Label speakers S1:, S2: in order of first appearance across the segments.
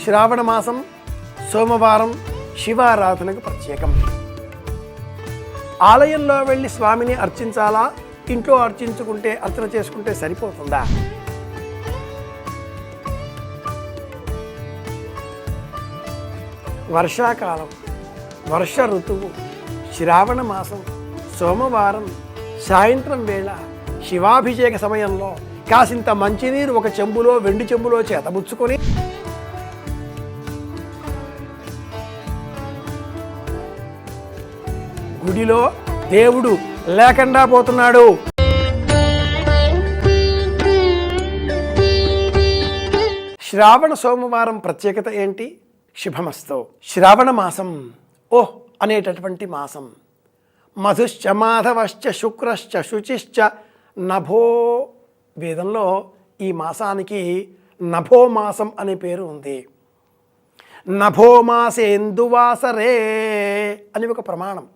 S1: శ్రావణ మాసం సోమవారం శివారాధనకు ప్రత్యేకం. ఆలయంలో వెళ్ళి స్వామిని అర్చించాలా, ఇంట్లో అర్చించుకుంటే అర్చన చేసుకుంటే సరిపోతుందా? వర్షాకాలం, వర్ష ఋతువు, శ్రావణ మాసం సోమవారం సాయంత్రం వేళ శివాభిషేక సమయంలో కాసింత మంచినీరు ఒక చెంబులో, వెండి చెంబులో చేతబుచ్చుకొని గుడిలో దేవుడు లేకుండా పోతున్నాడు. శ్రావణ సోమవారం ప్రత్యేకత ఏంటి? శుభమస్తు. శ్రావణ మాసం అనేటటువంటి మాసం. మధుశ్చ మాధవశ్చ శుక్రశ్చ శుచిశ్చ నభో. వేదంలో ఈ మాసానికి నభో మాసం అనే పేరు ఉంది. నభో మాసేందువాసరే అని ఒక ప్రమాణం.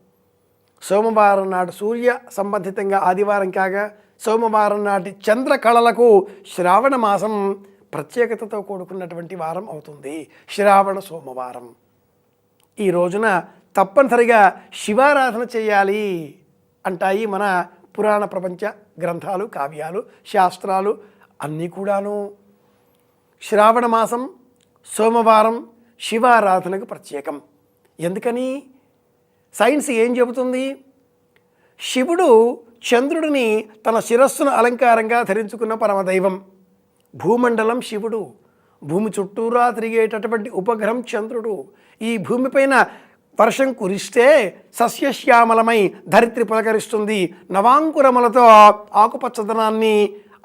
S1: సోమవారం నాడు సూర్య సంబంధితంగా ఆదివారం కాగా సోమవారం నాటి చంద్రకళలకు శ్రావణ మాసం ప్రత్యేకతతో కూడుకున్నటువంటి వారం అవుతుంది. శ్రావణ సోమవారం ఈ రోజున తప్పనిసరిగా శివారాధన చేయాలి అంటాయి మన పురాణ ప్రపంచ గ్రంథాలు, కావ్యాలు, శాస్త్రాలు అన్నీ కూడాను. శ్రావణ మాసం సోమవారం శివారాధనకు ప్రత్యేకం. ఎందుకని? సైన్స్ ఏం చెబుతుంది? శివుడు చంద్రుడిని తన శిరస్సును అలంకారంగా ధరించుకున్న పరమదైవం. భూమండలం శివుడు, భూమి చుట్టూరా తిరిగేటటువంటి ఉపగ్రహం చంద్రుడు. ఈ భూమిపైన వర్షం కురిస్తే సస్యశ్యామలమై ధరిత్రి పులకరిస్తుంది. నవాంకురములతో ఆకుపచ్చదనాన్ని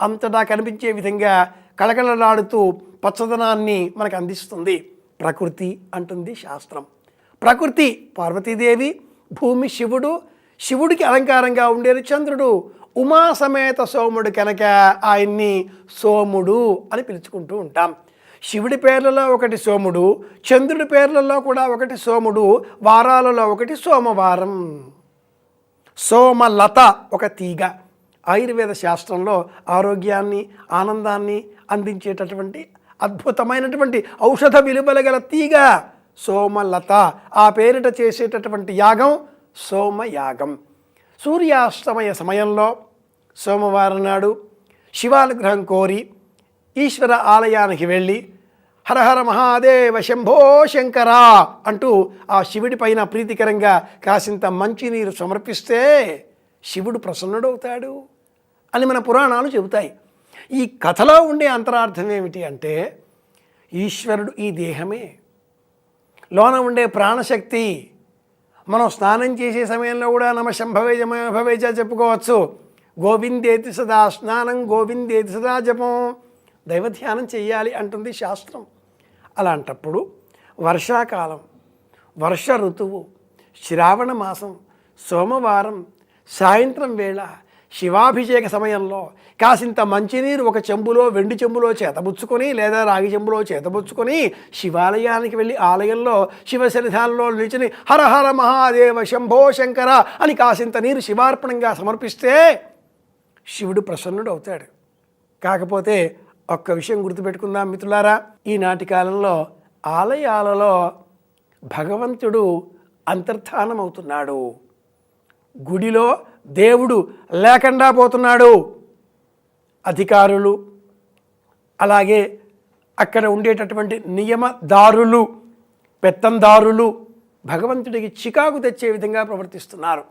S1: అంతటా కనిపించే విధంగా కళకళలాడుతూ పచ్చదనాన్ని మనకు అందిస్తుంది. ప్రకృతి అంటుంది శాస్త్రం. ప్రకృతి పార్వతీదేవి, భూమి శివుడు. శివుడికి అలంకారంగా ఉండేది చంద్రుడు. ఉమా సమేత సోముడు కనుక ఆయన్ని సోముడు అని పిలుచుకుంటూ ఉంటాం. శివుడి పేర్లలో ఒకటి సోముడు, చంద్రుడి పేర్లలో కూడా ఒకటి సోముడు, వారాలలో ఒకటి సోమవారం. సోమలత ఒక తీగ. ఆయుర్వేద శాస్త్రంలో ఆరోగ్యాన్ని, ఆనందాన్ని అందించేటటువంటి అద్భుతమైనటువంటి ఔషధ విలువల గల తీగ సోమలత. ఆ పేరిట చేసేటటువంటి యాగం సోమయాగం. సూర్యాస్తమయ సమయంలో సోమవారం నాడు శివానుగ్రహం కోరి ఈశ్వర ఆలయానికి వెళ్ళి హరహర మహాదేవ శంభో శంకర అంటూ ఆ శివుడి పైన ప్రీతికరంగా కాసింత మంచినీరు సమర్పిస్తే శివుడు ప్రసన్నుడవుతాడు అని మన పురాణాలు చెబుతాయి. ఈ కథలో ఉండే అంతరార్థం ఏమిటి అంటే, ఈశ్వరుడు ఈ దేహమే, లోన ఉండే ప్రాణశక్తి. మనం స్నానం చేసే సమయంలో కూడా నమ శంభవే భవేజ చెప్పుకోవచ్చు. గోవిందేతి సదా స్నానం, గోవిందేతి సదా జపం. దైవధ్యానం చెయ్యాలి అంటుంది శాస్త్రం. అలాంటప్పుడు వర్షాకాలం, వర్ష ఋతువు, శ్రావణ మాసం సోమవారం సాయంత్రం వేళ శివాభిషేక సమయంలో కాసింత మంచినీరు ఒక చెంబులో, వెండి చెంబులో చేతబుచ్చుకొని లేదా రాగి చెంబులో చేతబుచ్చుకొని శివాలయానికి వెళ్ళి ఆలయంలో శివ సన్నిధానంలో నిలిచి హర హర మహాదేవ శంభో శంకర అని కాసింత నీరు శివార్పణంగా సమర్పిస్తే శివుడు ప్రసన్నుడు అవుతాడు. కాకపోతే ఒక్క విషయం గుర్తుపెట్టుకుందాం మిత్రులారా, ఈనాటి కాలంలో ఆలయాలలో భగవంతుడు అంతర్ధానం అవుతున్నాడు. గుడిలో దేవుడు లేకుండా పోతున్నాడు. అధికారులు, అలాగే అక్కడ ఉండేటటువంటి నియమదారులు, పెత్తందారులు భగవంతుడికి చికాకు తెచ్చే విధంగా ప్రవర్తిస్తున్నారు.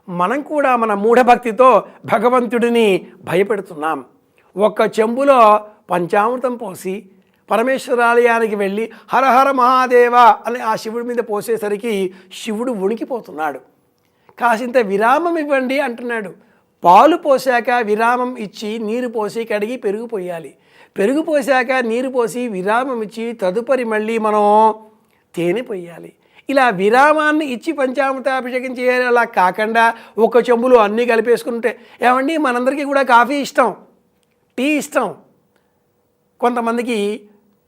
S1: మనం కూడా మన మూఢభక్తితో భగవంతుడిని భయపెడుతున్నాం. ఒక్క చెంబులో పంచామృతం పోసి పరమేశ్వరాలయానికి వెళ్ళి హరహర మహాదేవ అని ఆ శివుడి మీద పోసేసరికి శివుడు వణికిపోతున్నాడు. కాసింత విరామం ఇవ్వండి అంటున్నాడు. పాలు పోసాక విరామం ఇచ్చి నీరు పోసి కడిగి పెరుగు పోయాలి. పెరుగు పోసాక నీరు పోసి విరామం ఇచ్చి తదుపరి మళ్ళీ మనం తేనె పోయాలి. ఇలా విరామాన్ని ఇచ్చి పంచామృతాభిషేకం చేయాలి. అలా కాకుండా ఒక చెంబులో అన్నీ కలిపేసుకుంటే, ఏమండి మనందరికీ కూడా కాఫీ ఇష్టం, టీ ఇష్టం, కొంతమందికి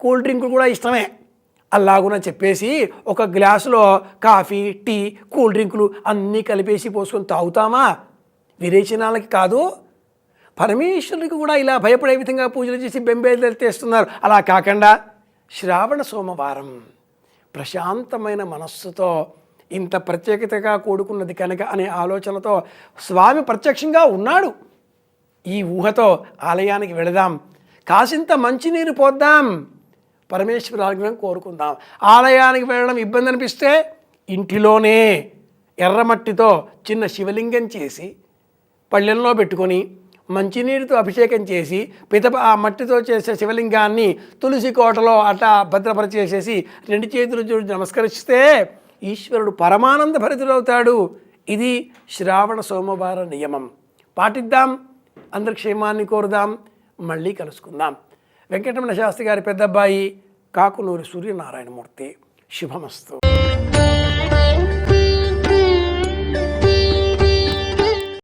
S1: కూల్ డ్రింకులు కూడా ఇష్టమే. అలాగున చెప్పేసి ఒక గ్లాసులో కాఫీ, టీ, కూల్ డ్రింకులు అన్నీ కలిపేసి పోసుకొని తాగుతామా? విరేచనాలకి కాదు, పరమేశ్వరుడికి కూడా ఇలా భయపడే విధంగా పూజలు చేసి బెంబేలు తెస్తున్నారు. అలా కాకుండా శ్రావణ సోమవారం ప్రశాంతమైన మనస్సుతో ఇంత ప్రత్యేకతగా కూడుకున్నది కనుక అనే ఆలోచనతో స్వామి ప్రత్యక్షంగా ఉన్నాడు. ఈ ఊహతో ఆలయానికి వెళదాం, కాసింత మంచినీరు పోద్దాం, పరమేశ్వర అనుగ్రహం కోరుకుందాం. ఆలయానికి వెళ్ళడం ఇబ్బంది అనిపిస్తే ఇంటిలోనే ఎర్రమట్టితో చిన్న శివలింగం చేసి పళ్ళెంలో పెట్టుకొని మంచినీటితో అభిషేకం చేసి ఆ మట్టితో చేసే శివలింగాన్ని తులసి కోటలో అట్లా భద్రపరిచేసేసి 2 చేతులు జోడించి నమస్కరిస్తే ఈశ్వరుడు పరమానంద భరితుడవుతాడు. ఇది శ్రావణ సోమవార నియమం. పాటిద్దాం, అందరి క్షేమాన్ని కోరుదాం. మళ్ళీ కలుసుకుందాం. వెంకటరమణ శాస్త్రి గారి పెద్దబ్బాయి కాకునూరి సూర్యనారాయణమూర్తి. శుభమస్తు.